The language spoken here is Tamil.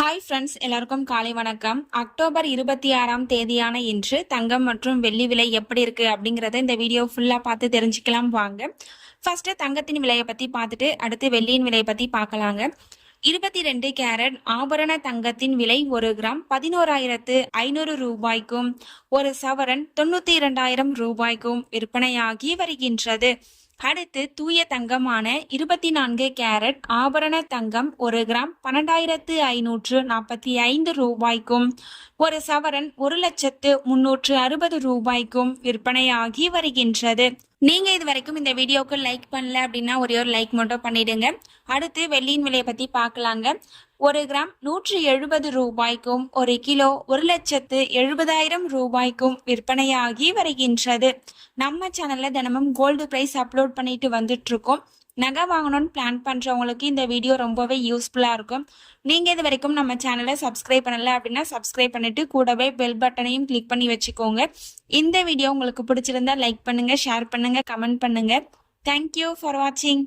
ஹாய் ஃப்ரெண்ட்ஸ், எல்லாருக்கும் காலை வணக்கம். அக்டோபர் 26ஆம் தேதியான இன்று தங்கம் மற்றும் வெள்ளி விலை எப்படி இருக்கு அப்படிங்கறத இந்த வீடியோ ஃபுல்லா பார்த்து தெரிஞ்சுக்கலாம் வாங்க. ஃபர்ஸ்ட் தங்கத்தின் விலையை பத்தி பார்த்துட்டு அடுத்து வெள்ளியின் விலையை பத்தி பார்க்கலாங்க. 22 கேரட் ஆபரண தங்கத்தின் விலை 1 கிராம் 11,500 ரூபாய்க்கும், ஒரு சவரன் 92,000 ரூபாய்க்கும் விற்பனையாகி வருகின்றது. அடுத்து தூய தங்கமான 24 கேரட் ஆபரண தங்கம் 1 கிராம் 12,545 ரூபாய்க்கும், ஒரு சவரன் 1,360,000 ரூபாய்க்கும் விற்பனையாகி வருகின்றது. நீங்க இது வரைக்கும் இந்த வீடியோக்கு லைக் பண்ணல அப்படின்னா ஒரே ஒரு லைக் மட்டும் பண்ணிடுங்க. அடுத்து வெள்ளியின் விலையை பத்தி பார்க்கலாங்க. 1 கிராம் 170 ரூபாய்க்கும், ஒரு கிலோ 1,70,000 ரூபாய்க்கும் விற்பனையாகி வருகின்றது. நம்ம சேனல்ல தினமும் கோல்டு பிரைஸ் அப்லோட் பண்ணிட்டு வந்துட்டு இருக்கோம். நகை வாங்கணும்னு பிளான் பண்றவங்களுக்கு இந்த வீடியோ ரொம்பவே யூஸ்ஃபுல்லா இருக்கும். நீங்க இது வரைக்கும் நம்ம சேனலை சப்ஸ்கிரைப் பண்ணல அப்படின்னா சப்ஸ்கிரைப் பண்ணிட்டு கூடவே பெல் பட்டனையும் கிளிக் பண்ணி வச்சுக்கோங்க. இந்த வீடியோ உங்களுக்கு பிடிச்சிருந்தா லைக் பண்ணுங்க, ஷேர் பண்ணுங்க, கமெண்ட் பண்ணுங்க. தேங்க்யூ ஃபார் வாட்சிங்.